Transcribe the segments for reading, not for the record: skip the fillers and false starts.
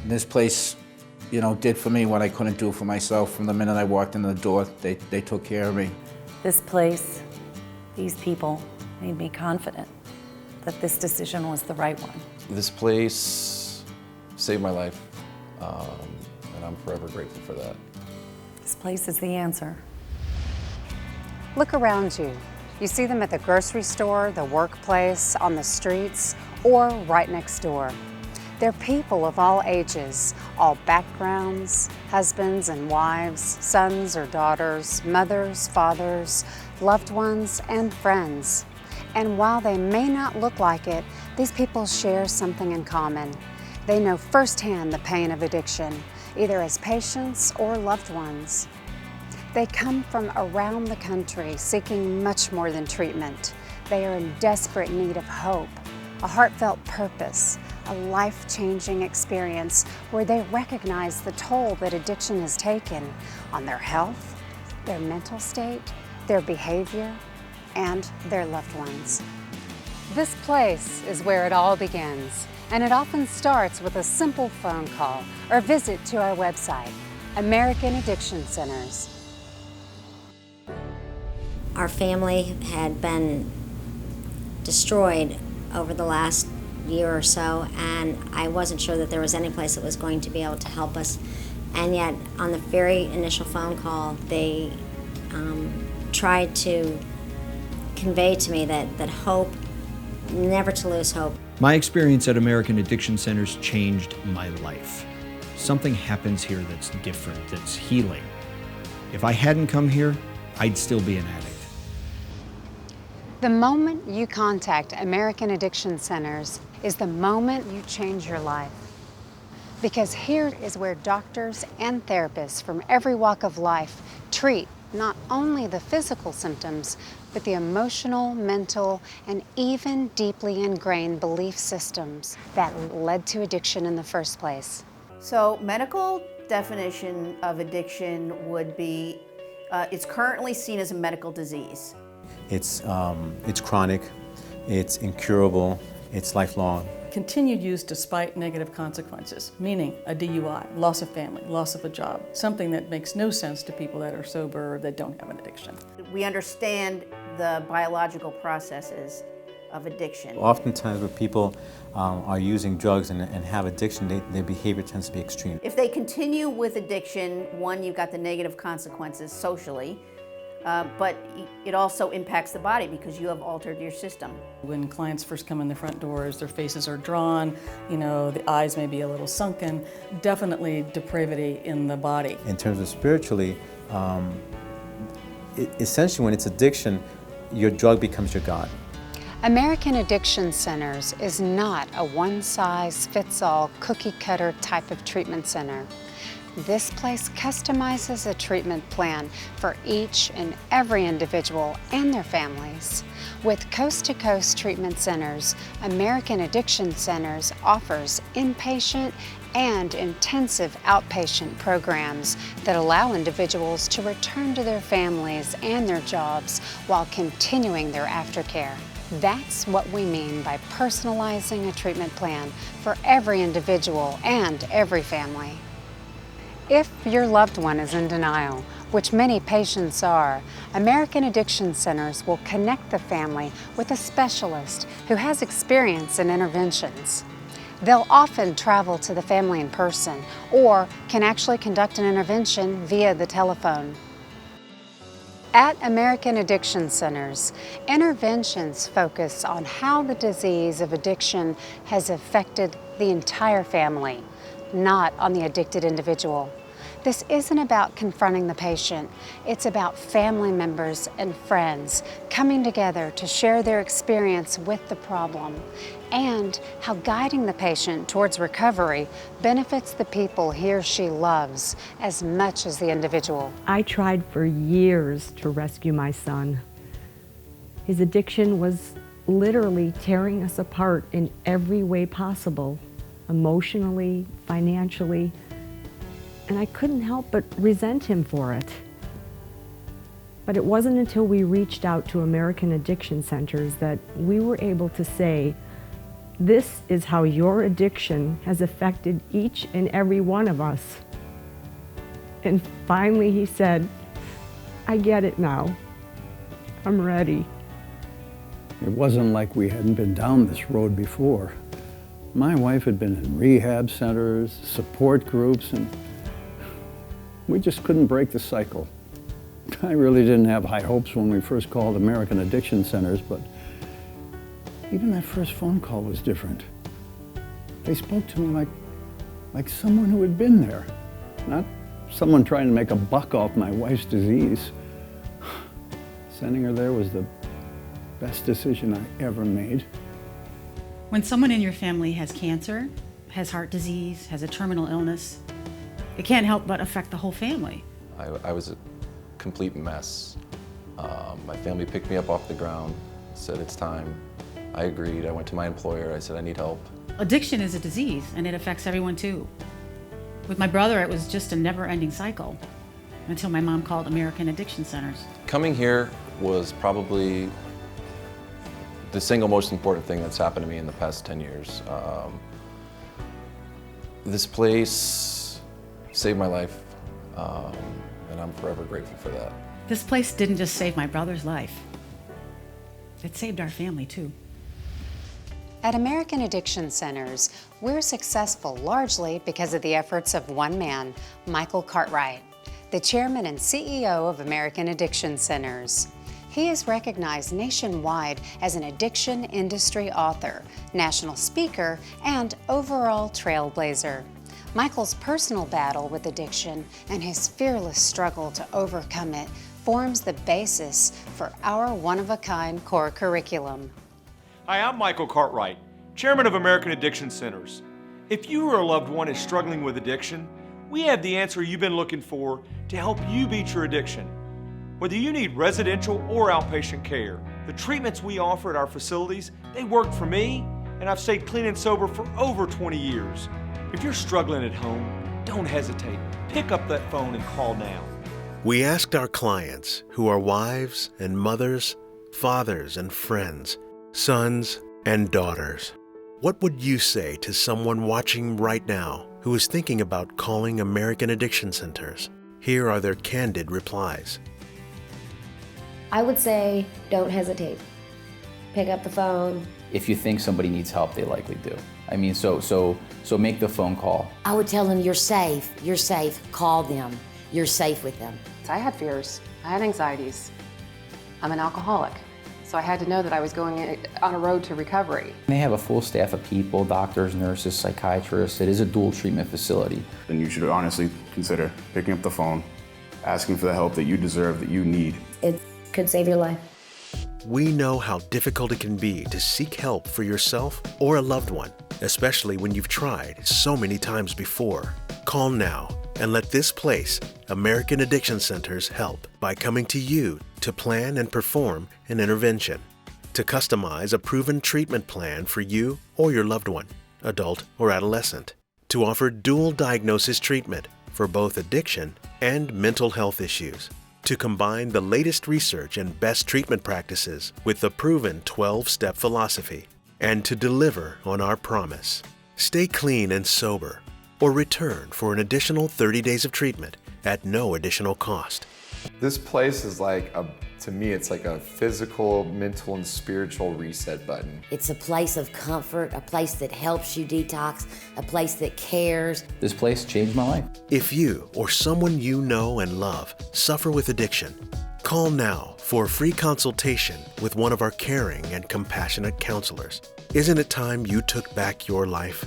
This place, you know, did for me what I couldn't do for myself. From the minute I walked in the door, they took care of me. This place, these people made me confident that this decision was the right one. This place saved my life, and I'm forever grateful for that. This place is the answer. Look around you. You see them at the grocery store, the workplace, on the streets, or right next door. They're people of all ages, all backgrounds, husbands and wives, sons or daughters, mothers, fathers, loved ones, and friends. And while they may not look like it, these people share something in common. They know firsthand the pain of addiction, either as patients or loved ones. They come from around the country seeking much more than treatment. They are in desperate need of hope, a heartfelt purpose, a life-changing experience where they recognize the toll that addiction has taken on their health, their mental state, their behavior, and their loved ones. This place is where it all begins, and it often starts with a simple phone call or visit to our website, American Addiction Centers. Our family had been destroyed over the last year or so, and I wasn't sure that there was any place that was going to be able to help us. And yet, on the very initial phone call, they tried to convey to me that hope, never to lose hope. My experience at American Addiction Centers changed my life. Something happens here that's different, that's healing. If I hadn't come here, I'd still be an addict. The moment you contact American Addiction Centers is the moment you change your life. Because here is where doctors and therapists from every walk of life treat not only the physical symptoms, but the emotional, mental, and even deeply ingrained belief systems that led to addiction in the first place. So, medical definition of addiction would be, it's currently seen as a medical disease. It's chronic, it's incurable, it's lifelong. Continued use despite negative consequences, meaning a DUI, loss of family, loss of a job, something that makes no sense to people that are sober or that don't have an addiction. We understand the biological processes of addiction. Oftentimes when people are using drugs and have addiction, their behavior tends to be extreme. If they continue with addiction, one, you've got the negative consequences socially, but it also impacts the body because you have altered your system. When clients first come in the front doors, their faces are drawn, you know, the eyes may be a little sunken, definitely depravity in the body. In terms of spiritually, essentially when it's addiction, your drug becomes your God. American Addiction Centers is not a one-size-fits-all cookie-cutter type of treatment center. This place customizes a treatment plan for each and every individual and their families. With coast-to-coast treatment centers, American Addiction Centers offers inpatient and intensive outpatient programs that allow individuals to return to their families and their jobs while continuing their aftercare. That's what we mean by personalizing a treatment plan for every individual and every family. If your loved one is in denial, which many patients are, American Addiction Centers will connect the family with a specialist who has experience in interventions. They'll often travel to the family in person or can actually conduct an intervention via the telephone. At American Addiction Centers, interventions focus on how the disease of addiction has affected the entire family, not on the addicted individual. This isn't about confronting the patient. It's about family members and friends coming together to share their experience with the problem and how guiding the patient towards recovery benefits the people he or she loves as much as the individual. I tried for years to rescue my son. His addiction was literally tearing us apart in every way possible, emotionally, financially, and I couldn't help but resent him for it. But it wasn't until we reached out to American Addiction Centers that we were able to say, This is how your addiction has affected each and every one of us. And finally he said, I get it now. I'm ready. It wasn't like we hadn't been down this road before. My wife had been in rehab centers, support groups, and we just couldn't break the cycle. I really didn't have high hopes when we first called American Addiction Centers, but even that first phone call was different. They spoke to me like someone who had been there, not someone trying to make a buck off my wife's disease. Sending her there was the best decision I ever made. When someone in your family has cancer, has heart disease, has a terminal illness, it can't help but affect the whole family. I was a complete mess. My family picked me up off the ground, said it's time. I agreed. I went to my employer. I said I need help. Addiction is a disease, and it affects everyone too. With my brother, it was just a never-ending cycle until my mom called American Addiction Centers. Coming here was probably the single most important thing that's happened to me in the past 10 years. This place saved my life, and I'm forever grateful for that. This place didn't just save my brother's life. It saved our family too. At American Addiction Centers, we're successful largely because of the efforts of one man, Michael Cartwright, the chairman and CEO of American Addiction Centers. He is recognized nationwide as an addiction industry author, national speaker, and overall trailblazer. Michael's personal battle with addiction and his fearless struggle to overcome it forms the basis for our one-of-a-kind core curriculum. Hi, I'm Michael Cartwright, chairman of American Addiction Centers. If you or a loved one is struggling with addiction, we have the answer you've been looking for to help you beat your addiction. Whether you need residential or outpatient care, the treatments we offer at our facilities, they worked for me, and I've stayed clean and sober for over 20 years. If you're struggling at home, don't hesitate. Pick up that phone and call now. We asked our clients, who are wives and mothers, fathers and friends, sons and daughters, what would you say to someone watching right now who is thinking about calling American Addiction Centers? Here are their candid replies. I would say don't hesitate. Pick up the phone. If you think somebody needs help, they likely do. I mean, so make the phone call. I would tell them you're safe, call them, you're safe with them. I had fears, I had anxieties. I'm an alcoholic, so I had to know that I was going on a road to recovery. They have a full staff of people, doctors, nurses, psychiatrists. It is a dual treatment facility. Then you should honestly consider picking up the phone, asking for the help that you deserve, that you need. It could save your life. We know how difficult it can be to seek help for yourself or a loved one, especially when you've tried so many times before. Call now and let this place, American Addiction Centers, help by coming to you to plan and perform an intervention, to customize a proven treatment plan for you or your loved one, adult or adolescent, to offer dual diagnosis treatment for both addiction and mental health issues, to combine the latest research and best treatment practices with the proven 12-step philosophy, and to deliver on our promise. Stay clean and sober, or return for an additional 30 days of treatment at no additional cost. This place is to me, it's like a physical, mental, and spiritual reset button. It's a place of comfort, a place that helps you detox, a place that cares. This place changed my life. If you or someone you know and love suffer with addiction, call now for a free consultation with one of our caring and compassionate counselors. Isn't it time you took back your life?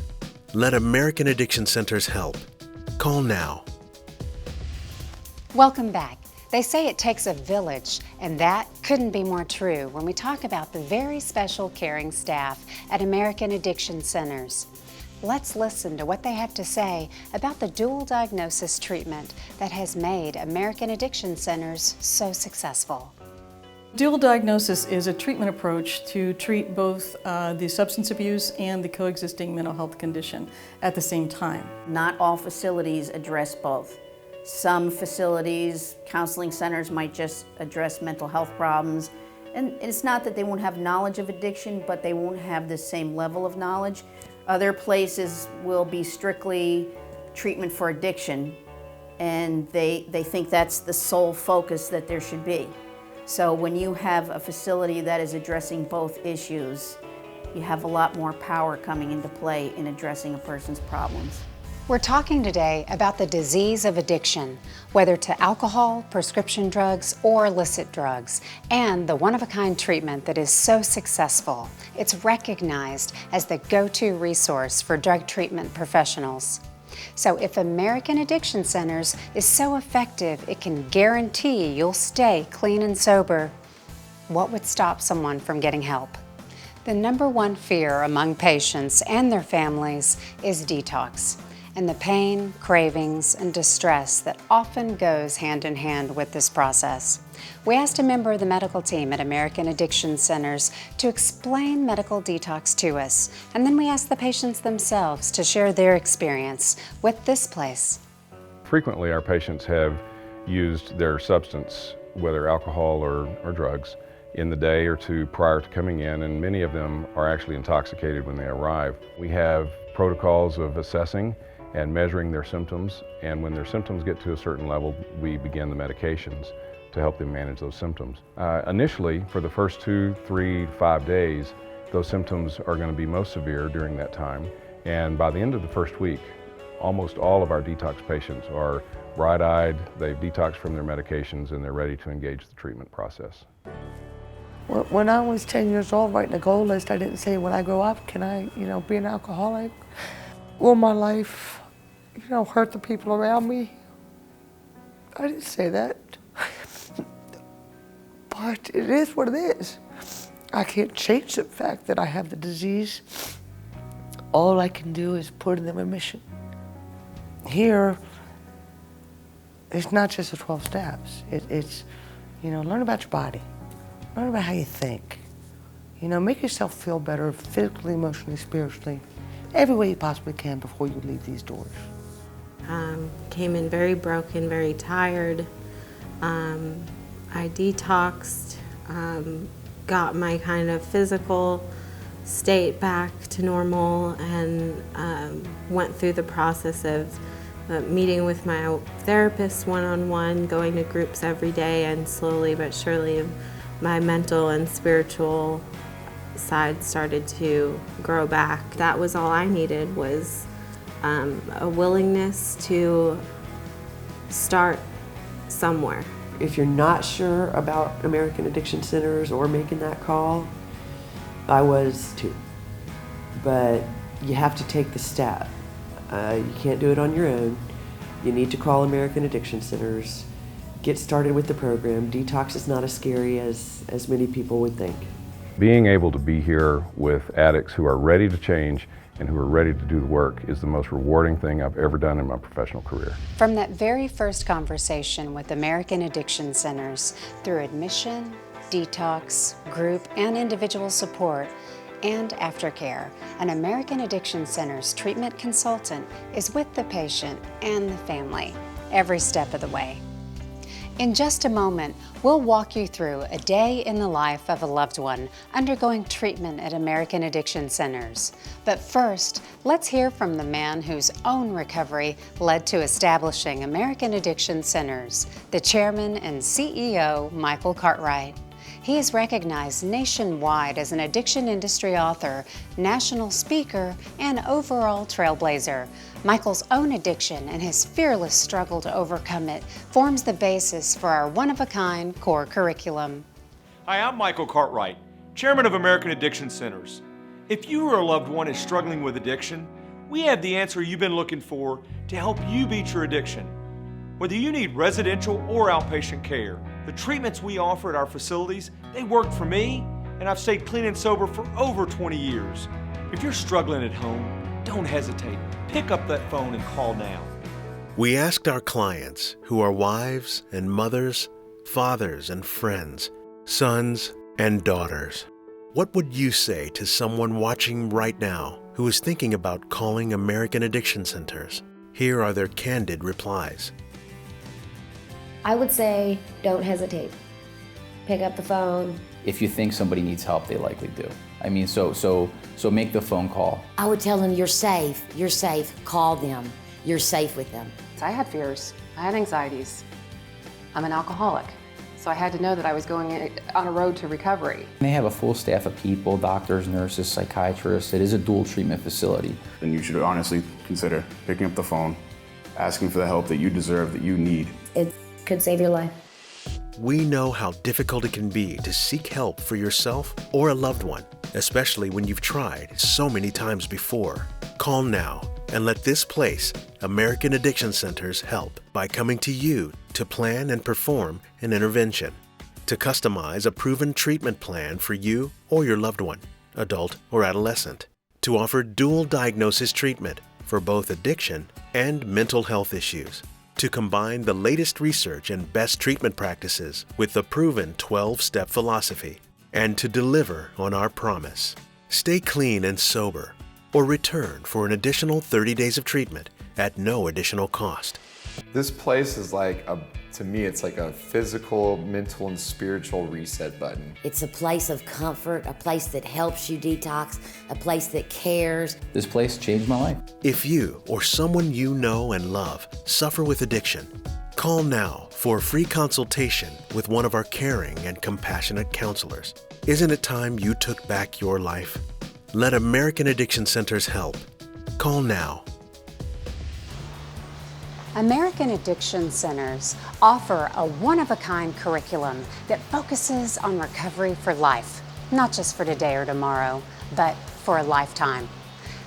Let American Addiction Centers help. Call now. Welcome back. They say it takes a village, and that couldn't be more true when we talk about the very special caring staff at American Addiction Centers. Let's listen to what they have to say about the dual diagnosis treatment that has made American Addiction Centers so successful. Dual diagnosis is a treatment approach to treat both the substance abuse and the coexisting mental health condition at the same time. Not all facilities address both. Some facilities, counseling centers might just address mental health problems, And it's not that they won't have knowledge of addiction, but they won't have the same level of knowledge. Other places will be strictly treatment for addiction, and they think that's the sole focus that there should be. So when you have a facility that is addressing both issues, you have a lot more power coming into play in addressing a person's problems. We're talking today about the disease of addiction, whether to alcohol, prescription drugs, or illicit drugs, and the one-of-a-kind treatment that is so successful. It's recognized as the go-to resource for drug treatment professionals. So if American Addiction Centers is so effective it can guarantee you'll stay clean and sober, what would stop someone from getting help? The number one fear among patients and their families is detox, and the pain, cravings, and distress that often goes hand in hand with this process. We asked a member of the medical team at American Addiction Centers to explain medical detox to us, and then we asked the patients themselves to share their experience with this place. Frequently, our patients have used their substance, whether alcohol or drugs, in the day or two prior to coming in, and many of them are actually intoxicated when they arrive. We have protocols of assessing and measuring their symptoms, and when their symptoms get to a certain level, we begin the medications to help them manage those symptoms. Initially, for the first 2, 3, 5 days, those symptoms are going to be most severe during that time, and by the end of the first week, almost all of our detox patients are bright-eyed, they've detoxed from their medications, and they're ready to engage the treatment process. When I was 10 years old writing a goal list, I didn't say, when I grow up, can I, be an alcoholic? Will my life, hurt the people around me? I didn't say that. But it is what it is. I can't change the fact that I have the disease. All I can do is put in the remission. Here, it's not just the 12 steps. It's, learn about your body. Learn about how you think. Make yourself feel better physically, emotionally, spiritually, every way you possibly can before you leave these doors. Came in very broken, very tired. I detoxed, got my kind of physical state back to normal, and went through the process of meeting with my therapist one-on-one, going to groups every day, and slowly but surely my mental and spiritual side started to grow back. That was all I needed, was a willingness to start somewhere. If you're not sure about American Addiction Centers or making that call, I was too. But you have to take the step. You can't do it on your own. You need to call American Addiction Centers. Get started with the program. Detox is not as scary as many people would think. Being able to be here with addicts who are ready to change and who are ready to do the work is the most rewarding thing I've ever done in my professional career. From that very first conversation with American Addiction Centers, through admission, detox, group, and individual support, and aftercare, an American Addiction Centers treatment consultant is with the patient and the family every step of the way. In just a moment, we'll walk you through a day in the life of a loved one undergoing treatment at American Addiction Centers. But first, let's hear from the man whose own recovery led to establishing American Addiction Centers, the chairman and CEO, Michael Cartwright. He is recognized nationwide as an addiction industry author, national speaker, and overall trailblazer. Michael's own addiction and his fearless struggle to overcome it forms the basis for our one-of-a-kind core curriculum. Hi, I'm Michael Cartwright, chairman of American Addiction Centers. If you or a loved one is struggling with addiction, we have the answer you've been looking for to help you beat your addiction. Whether you need residential or outpatient care, the treatments we offer at our facilities, they worked for me, and I've stayed clean and sober for over 20 years. If you're struggling at home, don't hesitate. Pick up that phone and call now. We asked our clients, who are wives and mothers, fathers and friends, sons and daughters, what would you say to someone watching right now who is thinking about calling American Addiction Centers? Here are their candid replies. I would say don't hesitate. pick up the phone. If you think somebody needs help, they likely do. I mean, so make the phone call. I would tell them, you're safe, call them, you're safe with them. I had fears, I had anxieties. I'm an alcoholic, so I had to know that I was going on a road to recovery. They have a full staff of people, doctors, nurses, psychiatrists. It is a dual treatment facility. Then you should honestly consider picking up the phone, asking for the help that you deserve, that you need. It could save your life. We know how difficult it can be to seek help for yourself or a loved one, especially when you've tried so many times before. Call now and let this place, American Addiction Centers, help by coming to you to plan and perform an intervention, to customize a proven treatment plan for you or your loved one, adult or adolescent, to offer dual diagnosis treatment for both addiction and mental health issues, to combine the latest research and best treatment practices with the proven 12-step philosophy, and to deliver on our promise. Stay clean and sober, or return for an additional 30 days of treatment at no additional cost. This place is to me, it's like a physical, mental, and spiritual reset button. It's a place of comfort, a place that helps you detox, a place that cares. This place changed my life. If you or someone you know and love suffer with addiction, call now for a free consultation with one of our caring and compassionate counselors. Isn't it time you took back your life? Let American Addiction Centers help. Call now. American Addiction Centers offer a one-of-a-kind curriculum that focuses on recovery for life, not just for today or tomorrow, but for a lifetime.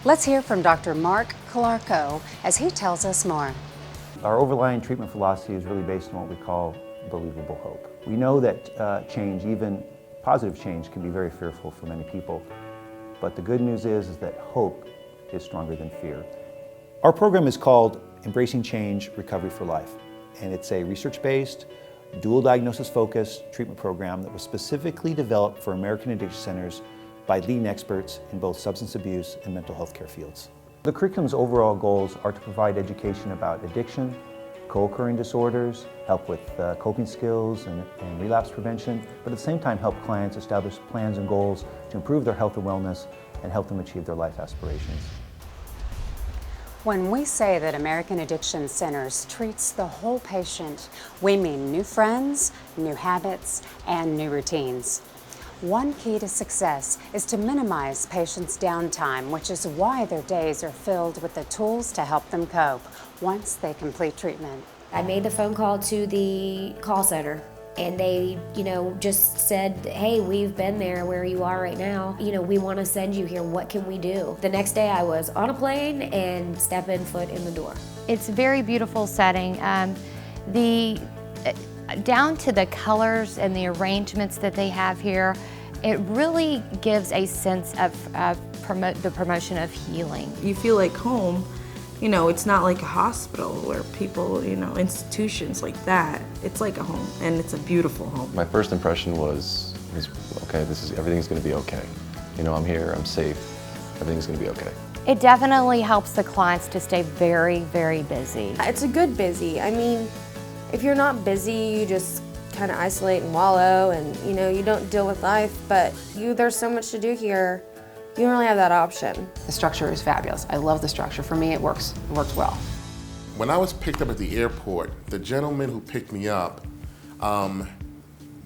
Let's hear from Dr. Mark Calarco as he tells us more. Our overlying treatment philosophy is really based on what we call believable hope. We know that change, even positive change, can be very fearful for many people. But the good news is that hope is stronger than fear. Our program is called Embracing Change, Recovery for Life, and it's a research-based, dual diagnosis-focused treatment program that was specifically developed for American Addiction Centers by leading experts in both substance abuse and mental health care fields. The curriculum's overall goals are to provide education about addiction, co-occurring disorders, help with coping skills and relapse prevention, but at the same time help clients establish plans and goals to improve their health and wellness and help them achieve their life aspirations. When we say that American Addiction Centers treats the whole patient, we mean new friends, new habits, and new routines. One key to success is to minimize patients' downtime, which is why their days are filled with the tools to help them cope once they complete treatment. I made the phone call to the call center, and they, just said, hey, we've been there where you are right now. We want to send you here. What can we do? The next day I was on a plane and stepping foot in the door. It's a very beautiful setting. Down to the colors and the arrangements that they have here, it really gives a sense of the promotion of healing. You feel like home. It's not like a hospital where people, institutions like that. It's like a home, and it's a beautiful home. My first impression was okay, everything's gonna be okay. I'm here, I'm safe, everything's gonna be okay. It definitely helps the clients to stay very, very busy. It's a good busy. I mean, if you're not busy, you just kind of isolate and wallow, and you don't deal with life, but there's so much to do here. You don't really have that option. The structure is fabulous. I love the structure. For me, it works well. When I was picked up at the airport, the gentleman who picked me up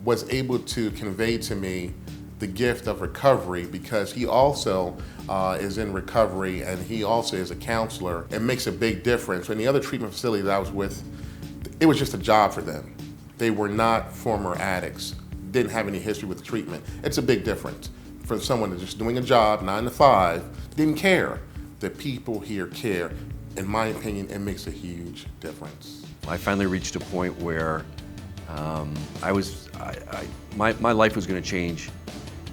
was able to convey to me the gift of recovery, because he also is in recovery, and he also is a counselor. It makes a big difference. In the other treatment facility that I was with, it was just a job for them. They were not former addicts, didn't have any history with treatment. It's a big difference. For someone that's just doing a job, 9 to 5, didn't care. The people here care. In my opinion, it makes a huge difference. I finally reached a point where my life was going to change,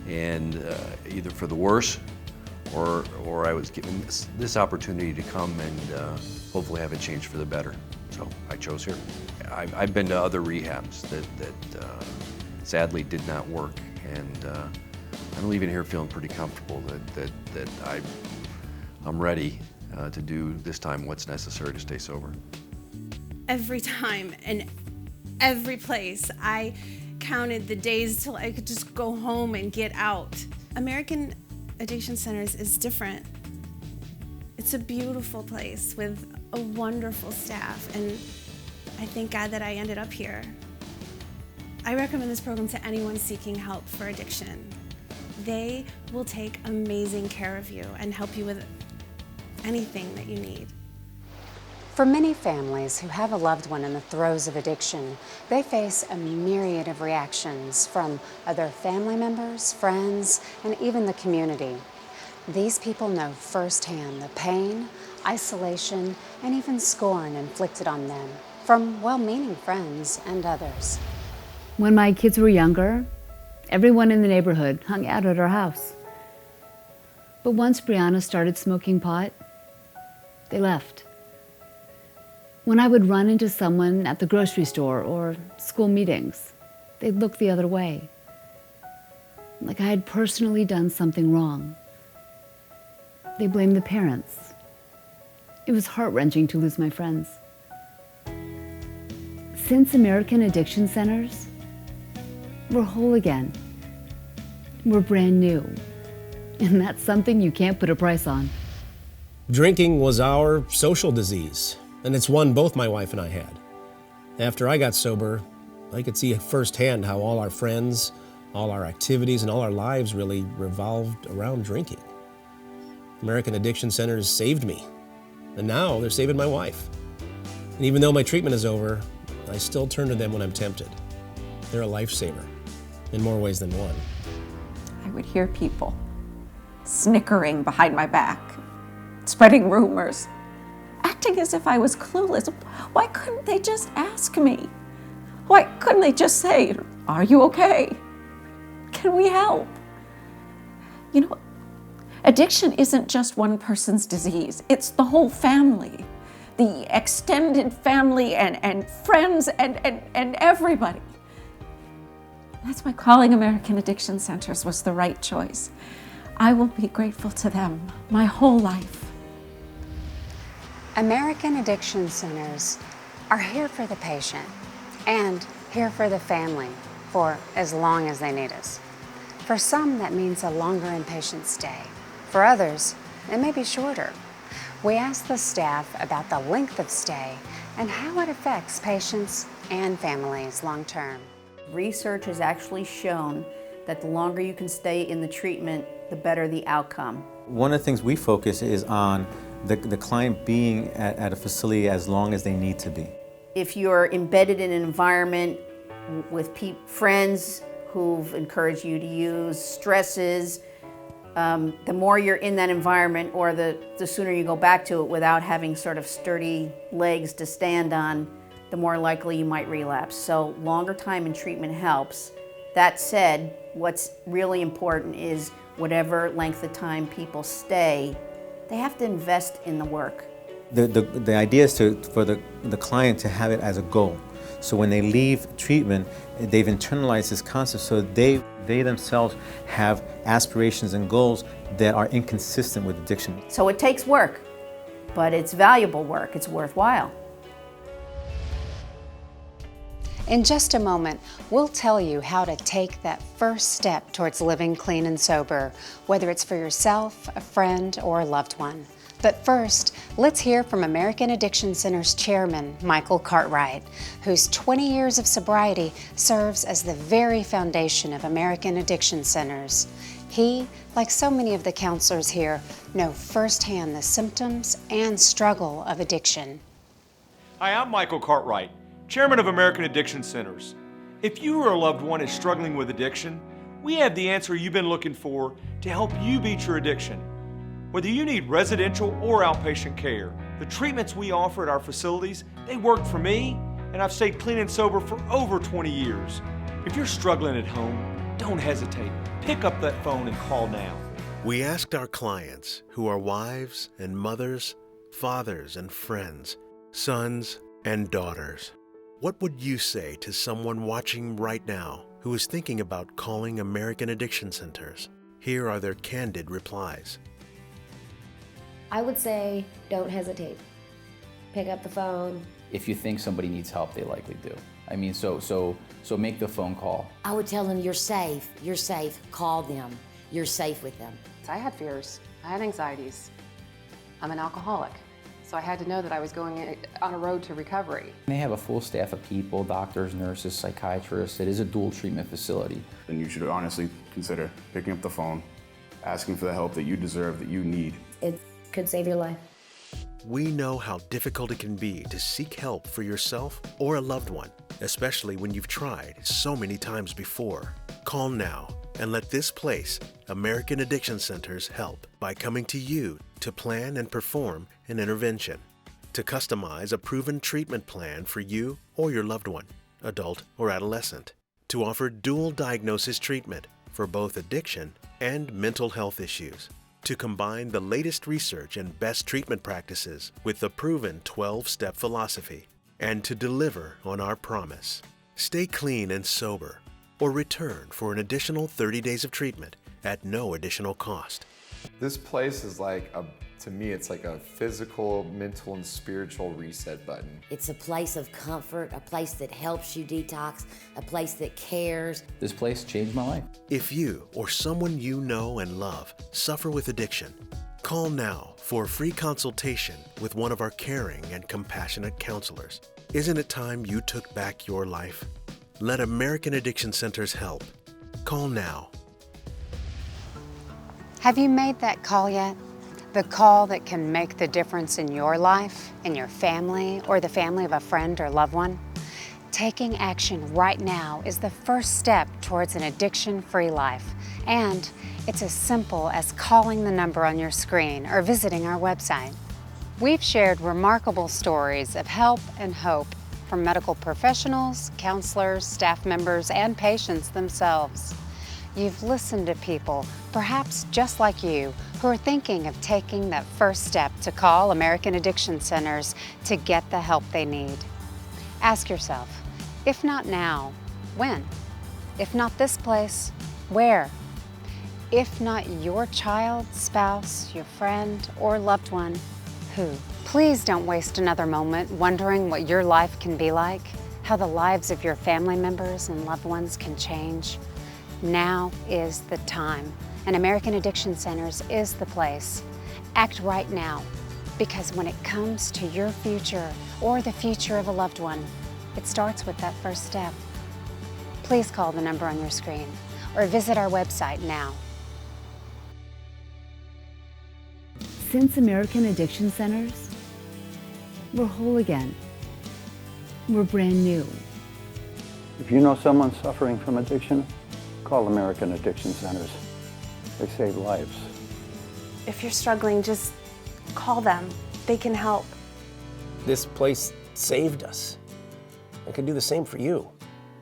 and either for the worse, or I was given this opportunity to come and hopefully have it change for the better. So I chose here. I've been to other rehabs that sadly did not work, and I'm leaving here feeling pretty comfortable that I'm ready to do this time what's necessary to stay sober. Every time and every place I counted the days till I could just go home and get out. American Addiction Centers is different. It's a beautiful place with a wonderful staff, and I thank God that I ended up here. I recommend this program to anyone seeking help for addiction. They will take amazing care of you and help you with anything that you need. For many families who have a loved one in the throes of addiction, they face a myriad of reactions from other family members, friends, and even the community. These people know firsthand the pain, isolation, and even scorn inflicted on them from well-meaning friends and others. When my kids were younger, everyone in the neighborhood hung out at our house. But once Brianna started smoking pot, they left. When I would run into someone at the grocery store or school meetings, they'd look the other way, like I had personally done something wrong. They blamed the parents. It was heart-wrenching to lose my friends. Since American Addiction Centers, we're whole again. We're brand new, and that's something you can't put a price on. Drinking was our social disease, and it's one both my wife and I had. After I got sober, I could see firsthand how all our friends, all our activities, and all our lives really revolved around drinking. American Addiction Centers saved me, and now they're saving my wife. And even though my treatment is over, I still turn to them when I'm tempted. They're a lifesaver, in more ways than one. I would hear people snickering behind my back, spreading rumors, acting as if I was clueless. Why couldn't they just ask me? Why couldn't they just say, "Are you okay? Can we help?" You know, addiction isn't just one person's disease, it's the whole family, the extended family and friends and everybody. That's why calling American Addiction Centers was the right choice. I will be grateful to them my whole life. American Addiction Centers are here for the patient and here for the family for as long as they need us. For some, that means a longer inpatient stay. For others, it may be shorter. We asked the staff about the length of stay and how it affects patients and families long term. Research has actually shown that the longer you can stay in the treatment, the better the outcome. One of the things we focus is on the client being at a facility as long as they need to be. If you're embedded in an environment with friends who've encouraged you to use, stresses, the more you're in that environment, or the sooner you go back to it without having sort of sturdy legs to stand on, the more likely you might relapse. So longer time in treatment helps. That said, what's really important is whatever length of time people stay, they have to invest in the work. The idea is for the client to have it as a goal. So when they leave treatment, they've internalized this concept, so they themselves have aspirations and goals that are inconsistent with addiction. So it takes work, but it's valuable work, it's worthwhile. In just a moment, we'll tell you how to take that first step towards living clean and sober, whether it's for yourself, a friend, or a loved one. But first, let's hear from American Addiction Center's chairman, Michael Cartwright, whose 20 years of sobriety serves as the very foundation of American Addiction Centers. He, like so many of the counselors here, know firsthand the symptoms and struggle of addiction. Hi, I'm Michael Cartwright, Chairman of American Addiction Centers. If you or a loved one is struggling with addiction, we have the answer you've been looking for to help you beat your addiction. Whether you need residential or outpatient care, the treatments we offer at our facilities, they work for me, and I've stayed clean and sober for over 20 years. If you're struggling at home, don't hesitate. Pick up that phone and call now. We asked our clients, who are wives and mothers, fathers and friends, sons and daughters, what would you say to someone watching right now who is thinking about calling American Addiction Centers? Here are their candid replies. I would say don't hesitate. Pick up the phone. If you think somebody needs help, they likely do. I mean, so make the phone call. I would tell them, you're safe, call them, you're safe with them. I had fears, I had anxieties. I'm an alcoholic, so I had to know that I was going on a road to recovery. They have a full staff of people, doctors, nurses, psychiatrists. It is a dual treatment facility. Then you should honestly consider picking up the phone, asking for the help that you deserve, that you need. It could save your life. We know how difficult it can be to seek help for yourself or a loved one, especially when you've tried so many times before. Call now and let this place, American Addiction Centers, help by coming to you to plan and perform an intervention, to customize a proven treatment plan for you or your loved one, adult or adolescent, to offer dual diagnosis treatment for both addiction and mental health issues, to combine the latest research and best treatment practices with the proven 12-step philosophy, and to deliver on our promise. Stay clean and sober, or return for an additional 30 days of treatment at no additional cost. This place is to me, it's like a physical, mental, and spiritual reset button. It's a place of comfort, a place that helps you detox, a place that cares. This place changed my life. If you or someone you know and love suffer with addiction, call now for a free consultation with one of our caring and compassionate counselors. Isn't it time you took back your life? Let American Addiction Centers help. Call now. Have you made that call yet? The call that can make the difference in your life, in your family, or the family of a friend or loved one? Taking action right now is the first step towards an addiction-free life. And it's as simple as calling the number on your screen or visiting our website. We've shared remarkable stories of help and hope from medical professionals, counselors, staff members, and patients themselves. You've listened to people, perhaps just like you, who are thinking of taking that first step to call American Addiction Centers to get the help they need. Ask yourself, if not now, when? If not this place, where? If not your child, spouse, your friend, or loved one, who? Please don't waste another moment wondering what your life can be like, how the lives of your family members and loved ones can change. Now is the time, and American Addiction Centers is the place. Act right now, because when it comes to your future or the future of a loved one, it starts with that first step. Please call the number on your screen or visit our website now. Since American Addiction Centers, we're whole again. We're brand new. If you know someone suffering from addiction, call American Addiction Centers. They save lives. If you're struggling, just call them. They can help. This place saved us. I can do the same for you.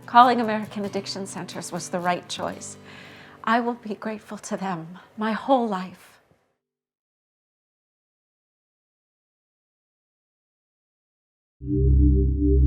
Calling American Addiction Centers was the right choice. I will be grateful to them my whole life. Thank you.